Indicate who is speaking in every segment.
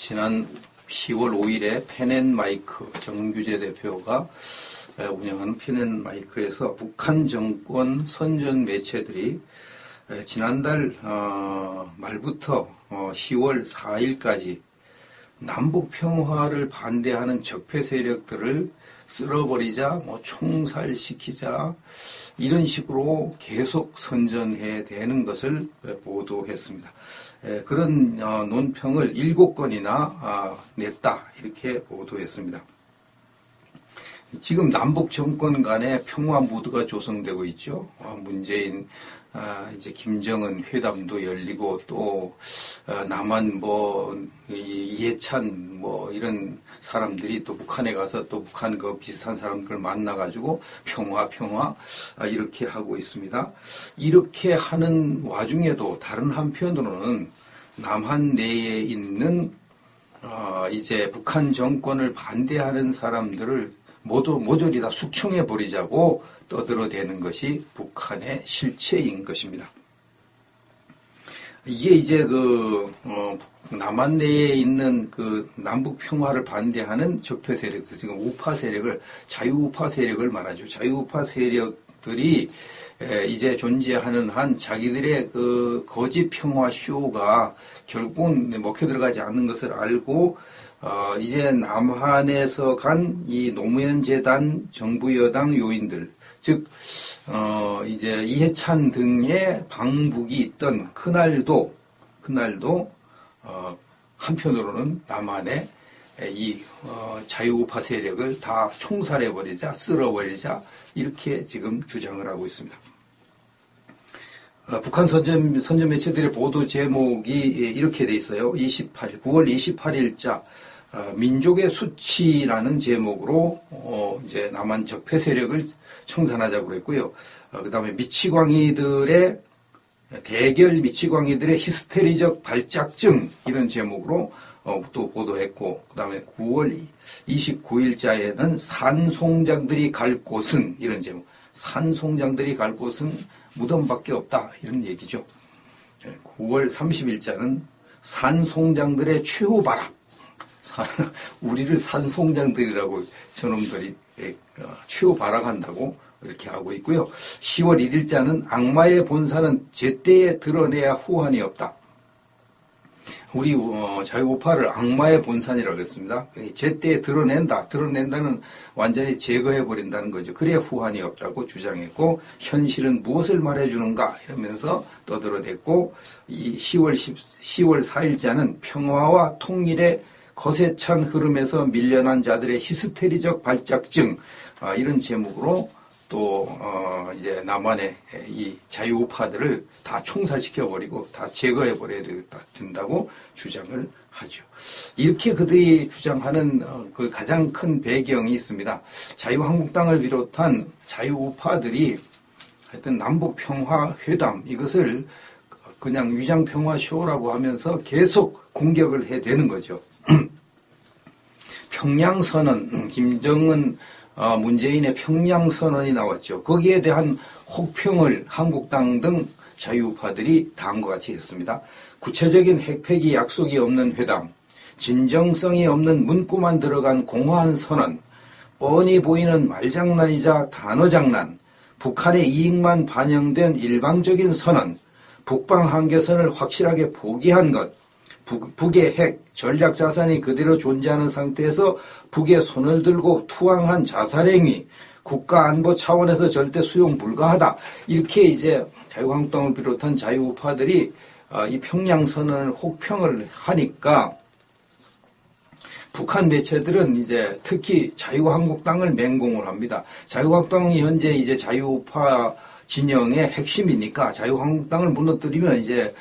Speaker 1: 지난 10월 5일에 펜앤마이크 정규재 대표가 운영하는 펜앤마이크에서 북한 정권 선전 매체들이 지난달 말부터 10월 4일까지 남북 평화를 반대하는 적폐 세력들을 쓸어버리자, 총살시키자 이런 식으로 계속 선전해 대는 것을 보도했습니다. 그런 논평을 7건이나 냈다 이렇게 보도했습니다. 지금 남북 정권 간의 평화 무드가 조성되고 있죠. 문재인, 이제 김정은 회담도 열리고 또 남한 이해찬 이런 사람들이 또 북한에 가서 또 북한 그 비슷한 사람들을 만나가지고 평화 이렇게 하고 있습니다. 이렇게 하는 와중에도 다른 한편으로는 남한 내에 있는 이제 북한 정권을 반대하는 사람들을 모조리 다 숙청해 버리자고 떠들어대는 것이 북한의 실체인 것입니다. 이게 이제 남한 내에 있는 남북 평화를 반대하는 적폐 세력들, 지금 우파 세력을, 자유우파 세력을 말하죠. 자유우파 세력들이 이제 존재하는 한 자기들의 거짓 평화 쇼가 결국은 먹혀 들어가지 않는 것을 알고 이제 남한에서 간 이 노무현 재단 정부 여당 요인들, 즉 이제 이해찬 등의 방북이 있던 그날도 한편으로는 남한의 이 자유우파 세력을 다 총살해버리자, 쓸어버리자 이렇게 지금 주장을 하고 있습니다. 북한 선전 매체들의 보도 제목이 이렇게 돼 있어요. 9월 28일자 민족의 수치라는 제목으로 이제 남한 적폐 세력을 청산하자고 그랬고요. 그다음에 대결 미치광이들의 히스테리적 발작증 이런 제목으로 또 보도했고, 그다음에 9월 29일자에는 산송장들이 갈 곳은 이런 제목. 산송장들이 갈 곳은 무덤밖에 없다 이런 얘기죠. 9월 30일자는 산송장들의 최후 발악. 우리를 산송장들이라고 저놈들이 최후 발악한다고 이렇게 하고 있고요. 10월 1일자는 악마의 본사는 제때에 드러내야 후환이 없다. 우리 자유우파를 악마의 본산이라고 했습니다. 제때에 드러낸다는 완전히 제거해버린다는 거죠. 그래야 후환이 없다고 주장했고, 현실은 무엇을 말해주는가 이러면서 떠들어댔고, 이 10월 4일자는 평화와 통일의 거세찬 흐름에서 밀려난 자들의 히스테리적 발작증 이런 제목으로 또 이제 남한의 이 자유우파들을 다 총살시켜버리고 다 제거해버려야 된다고 주장을 하죠. 이렇게 그들이 주장하는 그 가장 큰 배경이 있습니다. 자유한국당을 비롯한 자유우파들이 하여튼 남북평화회담 이것을 그냥 위장평화쇼라고 하면서 계속 공격을 해대는 거죠. 평양선언, 김정은 문재인의 평양선언이 나왔죠. 거기에 대한 혹평을 한국당 등 자유우파들이 다음과 같이 했습니다. 구체적인 핵폐기 약속이 없는 회담, 진정성이 없는 문구만 들어간 공허한 선언, 뻔히 보이는 말장난이자 단어장난, 북한의 이익만 반영된 일방적인 선언, 북방 한계선을 확실하게 포기한 것, 북의 핵, 전략자산이 그대로 존재하는 상태에서 북에 손을 들고 투항한 자살행위, 국가안보 차원에서 절대 수용 불가하다. 이렇게 이제 자유한국당을 비롯한 자유우파들이 이 평양선언을 혹평을 하니까 북한 매체들은 이제 특히 자유한국당을 맹공을 합니다. 자유한국당이 현재 이제 자유우파 진영의 핵심이니까 자유한국당을 무너뜨리면 이제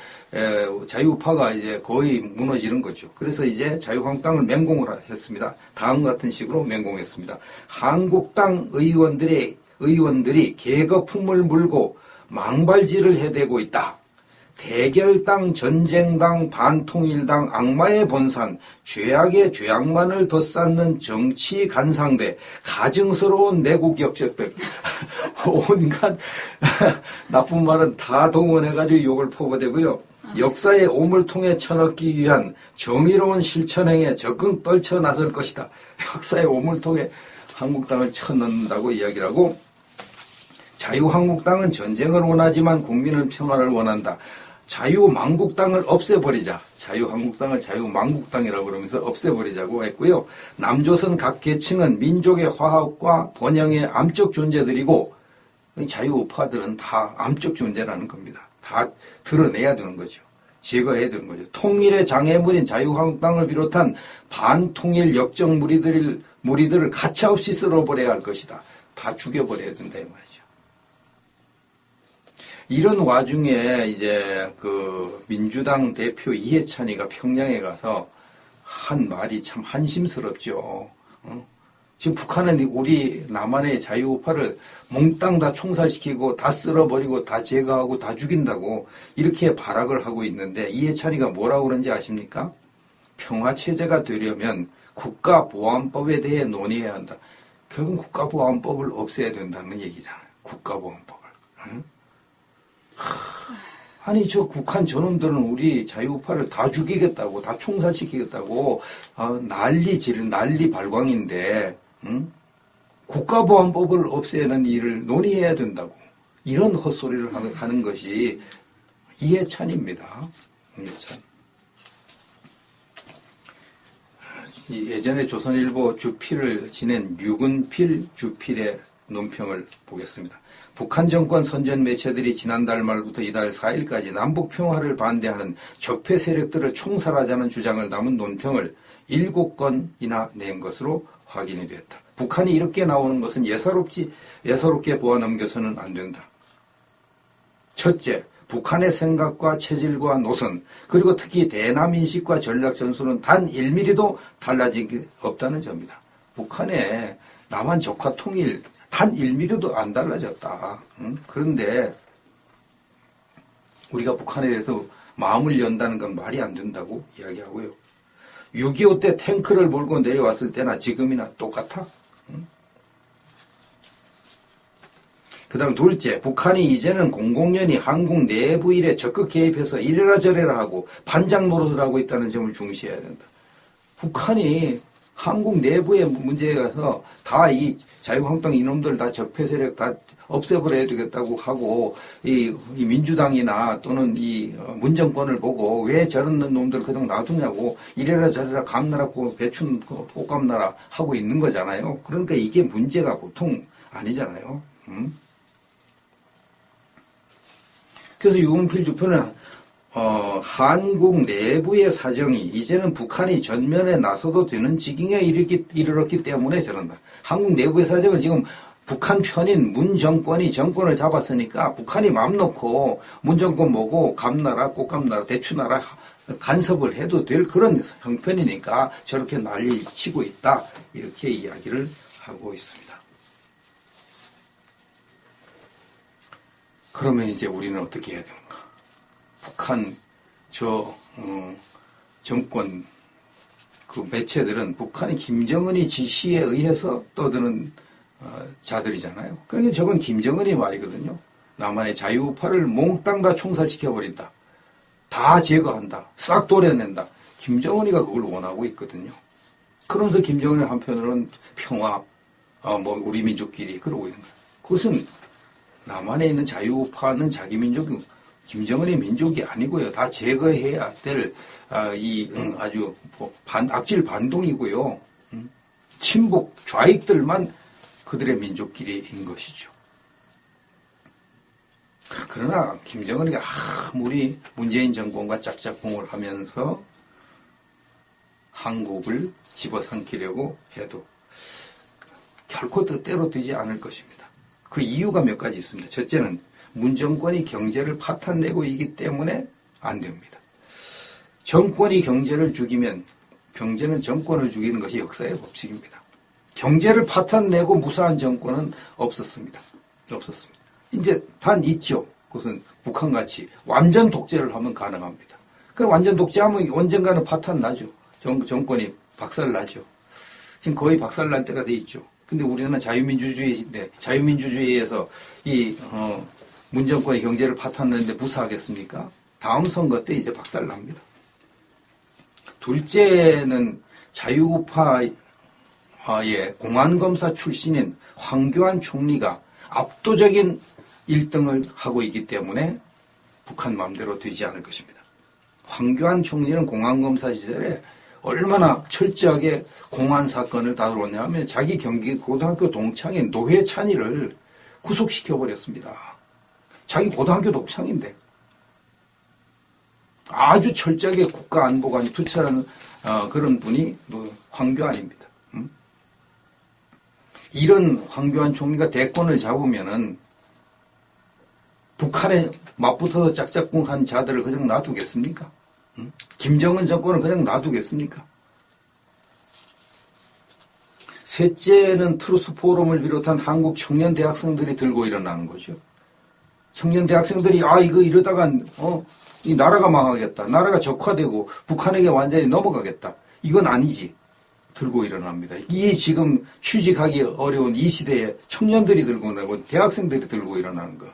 Speaker 1: 자유우파가 이제 거의 무너지는 거죠. 그래서 이제 자유한국당을 맹공을 했습니다. 다음 같은 식으로 맹공했습니다. 한국당 의원들이 계급품을 물고 망발질을 해대고 있다. 대결당, 전쟁당, 반통일당, 악마의 본산, 죄악의 죄악만을 덧쌓는 정치 간상배, 가증스러운 내국 역적들, 온갖 나쁜 말은 다 동원해가지고 욕을 퍼부대고요. 역사의 오물 통해 쳐넣기 위한 정의로운 실천행에 적극 떨쳐 나설 것이다. 역사의 오물 통해 한국당을 쳐넣는다고 이야기를 하고, 자유한국당은 전쟁을 원하지만 국민은 평화를 원한다. 자유만국당을 없애버리자. 자유한국당을 자유만국당이라고 그러면서 없애버리자고 했고요. 남조선 각 계층은 민족의 화합과 번영의 암적 존재들이고, 자유우파들은 다 암적 존재라는 겁니다. 다 드러내야 되는 거죠. 제거해야 되는 거죠. 통일의 장애물인 자유한국당을 비롯한 반통일 역적 무리들을 가차없이 쓸어버려야 할 것이다. 다 죽여버려야 된다 이 말이죠. 이런 와중에 이제 그 민주당 대표 이해찬이가 평양에 가서 한 말이 참 한심스럽죠. 지금 북한은 우리 남한의 자유우파를 몽땅 다 총살시키고 다 쓸어버리고 다 제거하고 다 죽인다고 이렇게 발악을 하고 있는데, 이해찬이가 뭐라고 그런지 아십니까? 평화체제가 되려면 국가보안법에 대해 논의해야 한다. 결국 국가보안법을 없애야 된다는 얘기잖아요. 국가보안법을. 응? 아니 저 북한 저놈들은 우리 자유우파를 다 죽이겠다고, 다 총살시키겠다고 난리 발광인데, 응? 국가보안법을 없애는 일을 논의해야 된다고, 이런 헛소리를 하는 것이 이해찬입니다. 이해찬. 예전에 조선일보 주필을 지낸 류근필 주필의 논평을 보겠습니다. 북한 정권 선전 매체들이 지난달 말부터 이달 4일까지 남북 평화를 반대하는 적폐 세력들을 총살하자는 주장을 담은 논평을 7건이나 낸 것으로 확인이 됐다. 북한이 이렇게 나오는 것은 예사롭게 보아넘겨서는 안 된다. 첫째, 북한의 생각과 체질과 노선, 그리고 특히 대남 인식과 전략 전술은 단 1mm도 달라진 게 없다는 점이다. 북한의 남한 적화 통일 단 1mm도 안 달라졌다. 그런데 우리가 북한에 대해서 마음을 연다는 건 말이 안 된다고 이야기하고요. 6.25 때 탱크를 몰고 내려왔을 때나 지금이나 똑같아. 그 다음 둘째, 북한이 이제는 공공연히 한국 내부 일에 적극 개입해서 이래라 저래라 하고 반장 노릇을 하고 있다는 점을 중시해야 된다. 북한이 한국 내부의 문제에 가서 다 이 자유한국당 이놈들 다 적폐 세력 다 없애버려야 되겠다고 하고, 이 민주당이나 또는 이 문정권을 보고 왜 저런 놈들 그냥 놔두냐고, 이래라 저래라 감나라 배춘 꽃감나라 하고 있는 거잖아요. 그러니까 이게 문제가 보통 아니잖아요. 그래서 유은필 주표는 한국 내부의 사정이 이제는 북한이 전면에 나서도 되는 지경에 이르렀기 때문에 저런다. 한국 내부의 사정은 지금 북한 편인 문 정권이 정권을 잡았으니까 북한이 맘 놓고 문 정권 보고 감나라 꽃감나라 대추나라 간섭을 해도 될 그런 형편이니까 저렇게 난리 치고 있다. 이렇게 이야기를 하고 있습니다. 그러면 이제 우리는 어떻게 해야 되는가? 북한 정권 그 매체들은 북한이 김정은이 지시에 의해서 떠드는 자들이잖아요. 그러니까 저건 김정은이 말이거든요. 남한의 자유우파를 몽땅 다 총살시켜버린다. 다 제거한다. 싹 도려낸다. 김정은이가 그걸 원하고 있거든요. 그러면서 김정은이 한편으로는 평화, 우리 민족끼리 그러고 있는 거예요. 그것은 남한에 있는 자유우파는 자기 민족이 김정은의 민족이 아니고요. 다 제거해야 될 아주 악질 반동이고요. 친북 좌익들만 그들의 민족끼리인 것이죠. 그러나 김정은이가 아무리 문재인 정권과 짝짝꿍을 하면서 한국을 집어삼키려고 해도 결코 뜻대로 되지 않을 것입니다. 그 이유가 몇 가지 있습니다. 첫째는 문 정권이 경제를 파탄내고 있기 때문에 안 됩니다. 정권이 경제를 죽이면 경제는 정권을 죽이는 것이 역사의 법칙입니다. 경제를 파탄내고 무사한 정권은 없었습니다. 이제 단 있죠. 그것은 북한같이 완전 독재를 하면 가능합니다. 그 완전 독재하면 언젠가는 파탄 나죠. 정권이 박살 나죠. 지금 거의 박살 날 때가 돼 있죠. 근데 우리는 자유민주주의인데 자유민주주의에서 이 문정권이 경제를 파탄내는데 무사하겠습니까? 다음 선거 때 이제 박살납니다. 둘째는 자유우파의 공안검사 출신인 황교안 총리가 압도적인 1등을 하고 있기 때문에 북한 마음대로 되지 않을 것입니다. 황교안 총리는 공안검사 시절에 얼마나 철저하게 공안 사건을 다루었냐 하면 자기 경기 고등학교 동창인 노회찬이를 구속시켜버렸습니다. 자기 고등학교 동창인데 아주 철저하게 국가안보관이 투철하는 그런 분이 황교안입니다. 이런 황교안 총리가 대권을 잡으면은 북한에 맞붙어서 짝짝꿍한 자들을 그냥 놔두겠습니까? 김정은 정권을 그냥 놔두겠습니까? 셋째는 트루스 포럼을 비롯한 한국 청년 대학생들이 들고 일어나는 거죠. 청년 대학생들이 이거 이러다가 이 나라가 망하겠다. 나라가 적화되고 북한에게 완전히 넘어가겠다. 이건 아니지. 들고 일어납니다. 이 지금 취직하기 어려운 이 시대에 청년들이 들고 일어나고 대학생들이 들고 일어나는 거.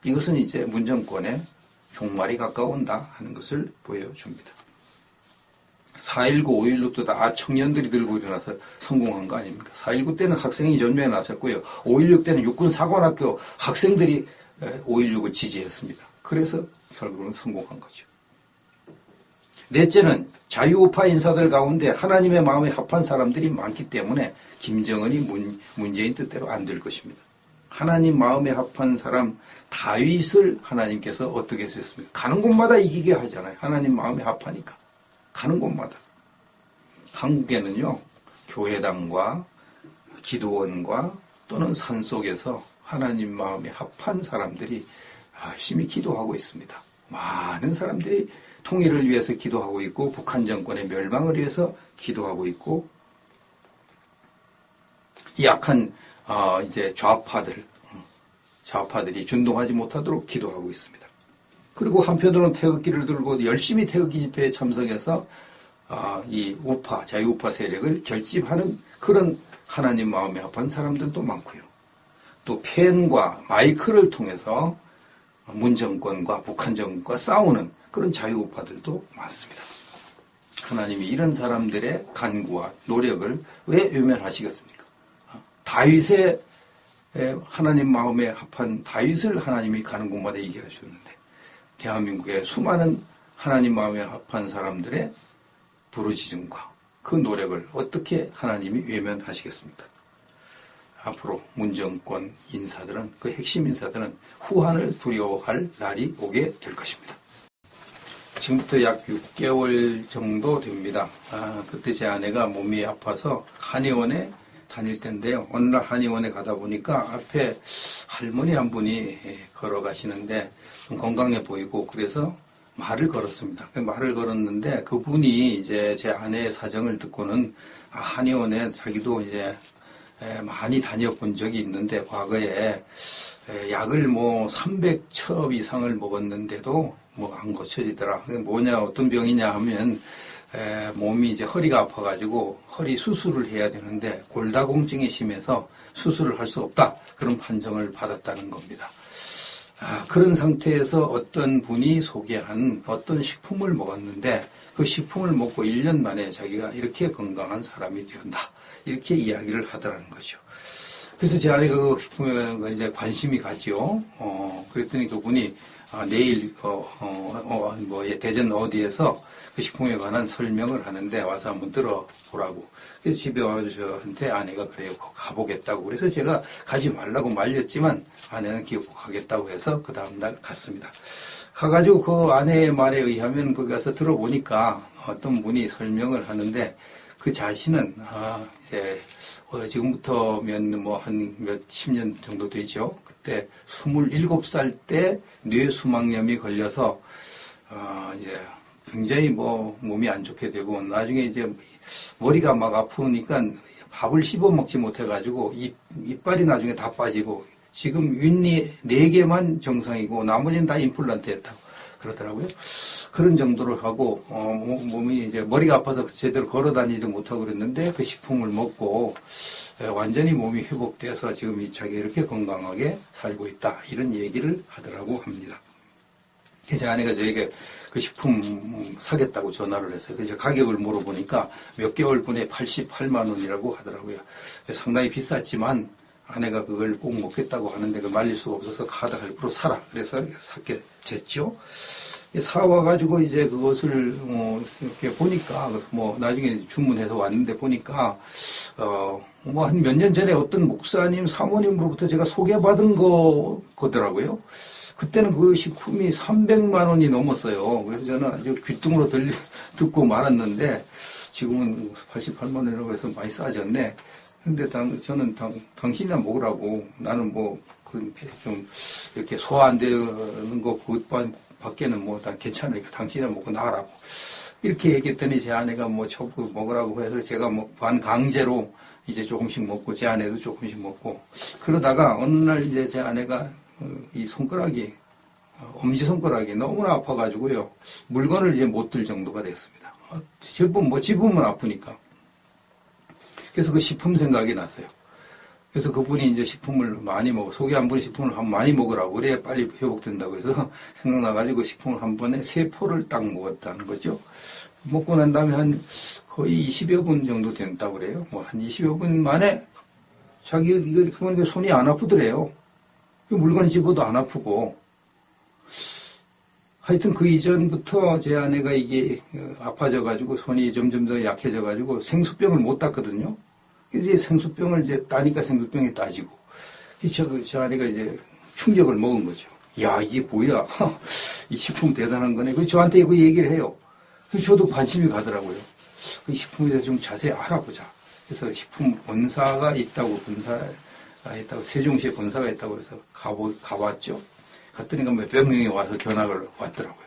Speaker 1: 이것은 이제 문정권의 종말이 가까운다 하는 것을 보여줍니다. 4.19, 5.16도 다 청년들이 들고 일어나서 성공한 거 아닙니까? 4.19 때는 학생이 전면에 나섰고요. 5.16 때는 육군사관학교 학생들이 5.16을 지지했습니다. 그래서 결국은 성공한 거죠. 넷째는 자유우파 인사들 가운데 하나님의 마음에 합한 사람들이 많기 때문에 김정은이 문재인 뜻대로 안 될 것입니다. 하나님 마음에 합한 사람 다윗을 하나님께서 어떻게 했습니까? 가는 곳마다 이기게 하잖아요. 하나님 마음에 합하니까. 가는 곳마다. 한국에는요, 교회당과 기도원과 또는 산속에서 하나님 마음에 합한 사람들이 열심히 기도하고 있습니다. 많은 사람들이 통일을 위해서 기도하고 있고, 북한 정권의 멸망을 위해서 기도하고 있고, 이 약한 이제 좌파들이 준동하지 못하도록 기도하고 있습니다. 그리고 한편으로는 태극기를 들고 열심히 태극기 집회에 참석해서 이 우파, 자유우파 세력을 결집하는 그런 하나님 마음에 합한 사람들도 많고요. 또 펜과 마이크를 통해서 문정권과 북한 정권과 싸우는 그런 자유우파들도 많습니다. 하나님이 이런 사람들의 간구와 노력을 왜 외면하시겠습니까? 다윗의 하나님 마음에 합한 다윗을 하나님이 가는 곳마다 이기게 하셨는데 대한민국의 수많은 하나님 마음에 합한 사람들의 부르짖음과 그 노력을 어떻게 하나님이 외면하시겠습니까? 앞으로 문정권 인사들은, 그 핵심 인사들은 후한을 두려워할 날이 오게 될 것입니다. 지금부터 약 6개월 정도 됩니다. 그때 제 아내가 몸이 아파서 한의원에 다닐 때인데요. 어느 날 한의원에 가다 보니까 앞에 할머니 한 분이 걸어가시는데 좀 건강해 보이고 그래서 말을 걸었습니다. 말을 걸었는데 그분이 이제 제 아내의 사정을 듣고는 한의원에 자기도 이제 많이 다녀본 적이 있는데 과거에 약을 300첩 이상을 먹었는데도 안 고쳐지더라. 그게 뭐냐, 어떤 병이냐 하면 몸이 이제 허리가 아파가지고 허리 수술을 해야 되는데 골다공증이 심해서 수술을 할 수 없다. 그런 판정을 받았다는 겁니다. 그런 상태에서 어떤 분이 소개한 어떤 식품을 먹었는데 그 식품을 먹고 1년 만에 자기가 이렇게 건강한 사람이 되었다. 이렇게 이야기를 하더라는 거죠. 그래서 제 아내가 그 식품에 이제 관심이 가죠. 그랬더니 그분이 내일 대전 어디에서 그 식품에 관한 설명을 하는데 와서 한번 들어보라고. 그래서 집에 와서 저한테 아내가 그래요. 가보겠다고. 그래서 제가 가지 말라고 말렸지만 아내는 기어코 가겠다고 해서 그 다음날 갔습니다. 가가지고 그 아내의 말에 의하면 거기 가서 들어보니까 어떤 분이 설명을 하는데 그 자신은 이제 지금부터면 한 몇십 년 정도 되죠. 그때 27살 때 뇌수막염이 걸려서 이제 굉장히 몸이 안 좋게 되고 나중에 이제 머리가 막 아프니까 밥을 씹어 먹지 못해가지고 이빨이 나중에 다 빠지고 지금 윗니 4개만 정상이고 나머지는 다 임플란트 했다고 그러더라고요. 그런 정도로 하고 몸이 이제 머리가 아파서 제대로 걸어 다니지도 못하고 그랬는데 그 식품을 먹고 완전히 몸이 회복돼서 지금 자기가 이렇게 건강하게 살고 있다. 이런 얘기를 하더라고 합니다. 제 아내가 저에게 그 식품 사겠다고 전화를 했어요. 그래서 가격을 물어보니까 몇 개월 분에 88만 원이라고 하더라고요. 상당히 비쌌지만 아내가 그걸 꼭 먹겠다고 하는데 그 말릴 수가 없어서 카드 할부로 사라. 그래서 사게 됐죠. 사와가지고 이제 그것을 이렇게 보니까 뭐 나중에 주문해서 왔는데 보니까 뭐 한 몇 년 전에 어떤 목사님 사모님으로부터 제가 소개받은 거더라고요. 그때는 그 식품이 300만 원이 넘었어요. 그래서 저는 아주 귀뚱으로 듣고 말았는데 지금은 88만 원이라고 해서 많이 싸졌네. 근데 저는 당신이나 먹으라고 나는 뭐 좀 이렇게 소화 안 되는 거 그것밖에는 뭐 다 괜찮으니까 당신이나 먹고 나가라고 이렇게 얘기했더니 제 아내가 뭐 저거 먹으라고 해서 제가 뭐 반강제로 이제 조금씩 먹고 제 아내도 조금씩 먹고 그러다가 어느 날 이제 제 아내가 이 손가락이 엄지손가락이 너무나 아파가지고요 물건을 이제 못 들 정도가 됐습니다. 집으면 아프니까. 그래서 그 식품 생각이 났어요. 그래서 그분이 이제 식품을 많이 소개한 분이 식품을 많이 먹으라고 그래야 빨리 회복된다고 그래서 생각나가지고 식품을 한 번에 3포를 딱 먹었다는 거죠. 먹고 난 다음에 한 거의 20여 분 정도 된다고 그래요. 뭐 한 20여 분 만에 자기 이거 보니까 손이 안 아프더래요. 물건 집어도 안 아프고. 하여튼 그 이전부터 제 아내가 이게 아파져가지고 손이 점점 더 약해져가지고 생수병을 못 땄거든요. 이제 생수병을 이제 따니까 생수병이 따지고. 제 아내가 이제 충격을 먹은 거죠. 야, 이게 뭐야. 이 식품 대단한 거네. 그 저한테 그 얘기를 해요. 저도 관심이 가더라고요. 그 식품에 대해서 좀 자세히 알아보자. 그래서 식품 본사가 있다고, 세종시에 본사가 있다고 그래서 가봤죠. 갔더니 몇백 명이 와서 견학을 왔더라고요.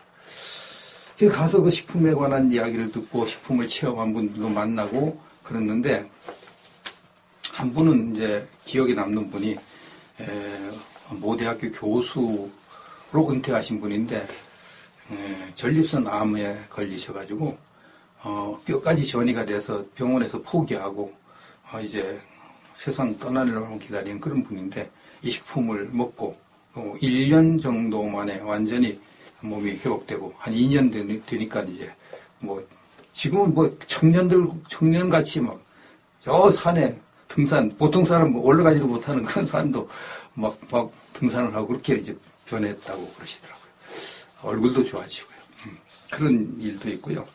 Speaker 1: 그래서 가서 그 식품에 관한 이야기를 듣고 식품을 체험한 분들도 만나고 그랬는데, 한 분은 이제 기억에 남는 분이, 모 대학교 교수로 은퇴하신 분인데, 전립선 암에 걸리셔가지고, 뼈까지 전이가 돼서 병원에서 포기하고, 이제 세상 떠나려고 기다리는 그런 분인데, 이 식품을 먹고, 1년 정도 만에 완전히 몸이 회복되고, 한 2년 되니까 이제, 지금은 청년같이 저 산에 등산, 보통 사람 올라가지도 못하는 그런 산도 막 등산을 하고 그렇게 이제 변했다고 그러시더라고요. 얼굴도 좋아지고요. 그런 일도 있고요.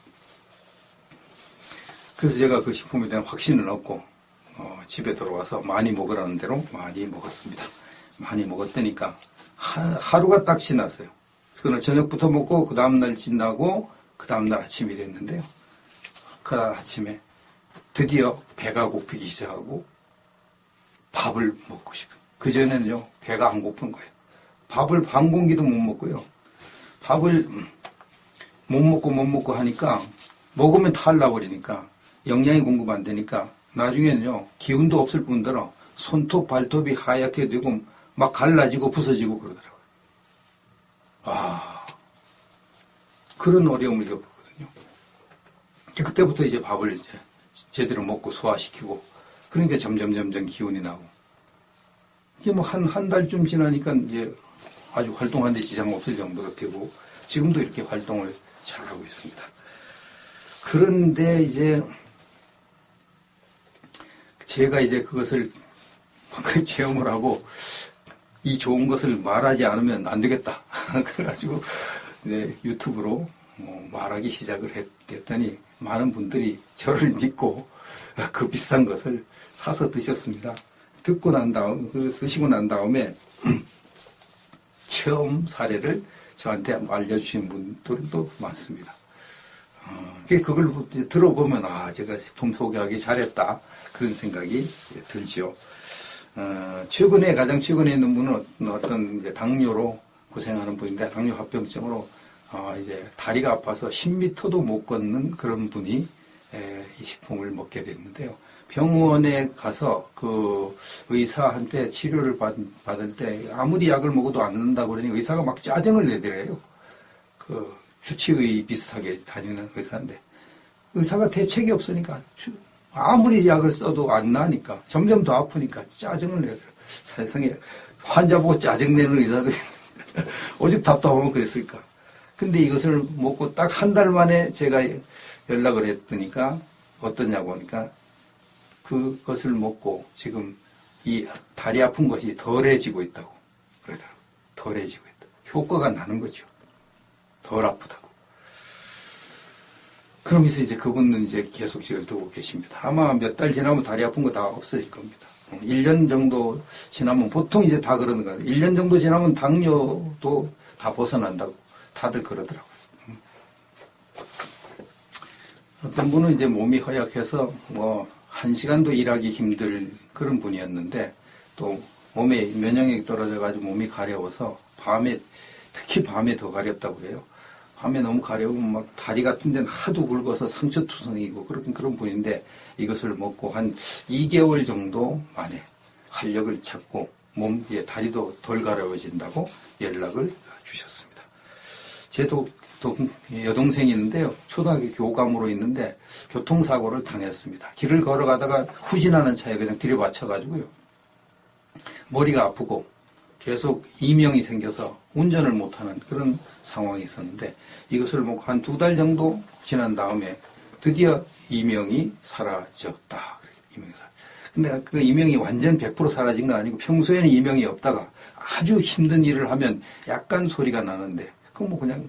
Speaker 1: 그래서 제가 그 식품에 대한 확신을 얻고, 집에 들어와서 많이 먹으라는 대로 많이 먹었습니다. 많이 먹었다니까 하루가 딱 지났어요. 그날 저녁부터 먹고 그 다음날 지나고 그 다음날 아침이 됐는데요. 그 아침에 드디어 배가 고프기 시작하고 밥을 먹고 싶어요. 그전에는요 배가 안 고픈 거예요. 밥을 반 공기도 못 먹고요. 밥을 못 먹고 하니까 먹으면 탈 나버리니까 영양이 공급 안 되니까 나중에는요 기운도 없을 뿐더러 손톱 발톱이 하얗게 되고 막 갈라지고 부서지고 그러더라고요. 그런 어려움을 겪었거든요. 그때부터 이제 밥을 이제 제대로 먹고 소화시키고 그러니까 점점 기운이 나고 이게 한 달쯤 지나니까 이제 아주 활동하는데 지장 없을 정도가 되고 지금도 이렇게 활동을 잘하고 있습니다. 그런데 이제 제가 이제 그것을 체험을 하고 이 좋은 것을 말하지 않으면 안 되겠다. 그래가지고 유튜브로 말하기 시작을 했더니 많은 분들이 저를 믿고 그 비싼 것을 사서 드셨습니다. 드시고 난 다음에 체험 사례를 저한테 알려주신 분들도 많습니다. 그걸 들어보면 제가 식품 소개하기 잘했다 그런 생각이 들죠. 가장 최근에 있는 분은 어떤 이제 당뇨로 고생하는 분인데 당뇨 합병증으로 이제 다리가 아파서 10m도 못 걷는 그런 분이 이 식품을 먹게 됐는데요. 병원에 가서 그 의사한테 치료를 받을 때 아무리 약을 먹어도 안 는다고 그러니 의사가 막 짜증을 내더래요. 그 주치의 비슷하게 다니는 의사인데 의사가 대책이 없으니까 아무리 약을 써도 안 나니까 점점 더 아프니까 짜증을 내더라고요. 세상에 환자 보고 짜증내는 의사도 오직 답답하면 그랬을까. 근데 이것을 먹고 딱 한 달 만에 제가 연락을 했더니까 어떠냐고 하니까 그것을 먹고 지금 이 다리 아픈 것이 덜해지고 있다고 그러더라고요. 덜해지고 있다. 효과가 나는 거죠. 덜 아프다고. 그러면서 이제 그분은 이제 계속 지금 두고 계십니다. 아마 몇 달 지나면 다리 아픈 거 다 없어질 겁니다. 1년 정도 지나면 보통 이제 다 그러는 거예요. 1년 정도 지나면 당뇨도 다 벗어난다고 다들 그러더라고요. 어떤 분은 이제 몸이 허약해서 뭐 1시간도 일하기 힘들 그런 분이었는데 또 몸에 면역력이 떨어져가지고 몸이 가려워서 특히 밤에 더 가렵다고 그래요. 밤에 너무 가려우면 막 다리 같은 데는 하도 굵어서 상처투성이고 그런 분인데 이것을 먹고 한 2개월 정도 만에 활력을 찾고 몸에 다리도 덜 가려워진다고 연락을 주셨습니다. 제 여동생이 있는데요. 초등학교 교감으로 있는데 교통사고를 당했습니다. 길을 걸어가다가 후진하는 차에 그냥 들이받쳐가지고요. 머리가 아프고 계속 이명이 생겨서 운전을 못하는 그런 상황이 있었는데 이것을 먹고 한 2달 정도 지난 다음에 드디어 이명이 사라졌다. 근데 그 이명이 완전 100% 사라진 건 아니고 평소에는 이명이 없다가 아주 힘든 일을 하면 약간 소리가 나는데 그건 뭐 그냥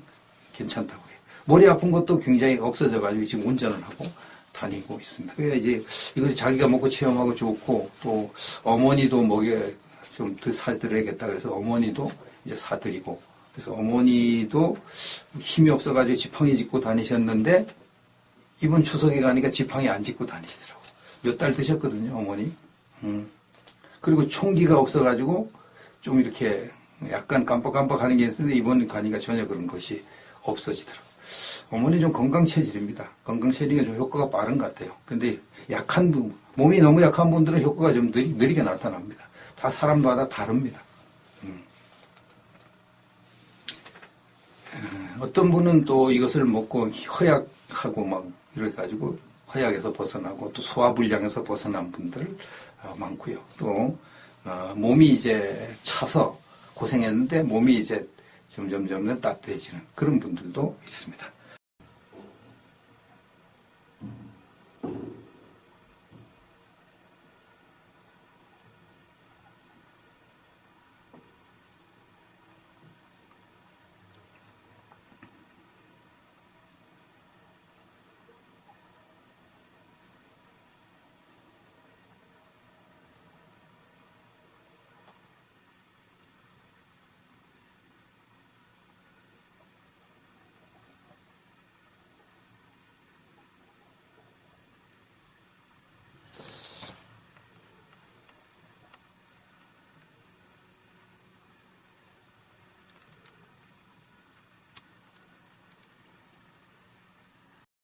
Speaker 1: 괜찮다고 해요. 머리 아픈 것도 굉장히 없어져가지고 지금 운전을 하고 다니고 있습니다. 그래서 이제 이것을 자기가 먹고 체험하고 좋고 또 어머니도 먹여 좀 더 사드려야겠다 그래서 어머니도 이제 사드리고 그래서 어머니도 힘이 없어가지고 지팡이 짚고 다니셨는데 이번 추석에 가니까 지팡이 안 짚고 다니시더라고요. 몇 달 드셨거든요, 어머니. 그리고 총기가 없어가지고 좀 이렇게 약간 깜빡깜빡하는 게 있었는데 이번 가니까 전혀 그런 것이 없어지더라고요. 어머니 좀 건강 체질입니다. 건강 체질이 좀 효과가 빠른 것 같아요. 근데 약한 분, 몸이 너무 약한 분들은 효과가 좀 느리게 나타납니다. 다 사람마다 다릅니다. 어떤 분은 또 이것을 먹고 허약하고 막 이래가지고 허약에서 벗어나고 또 소화불량에서 벗어난 분들 많고요. 또 몸이 이제 차서 고생했는데 몸이 이제 점점 따뜻해지는 그런 분들도 있습니다.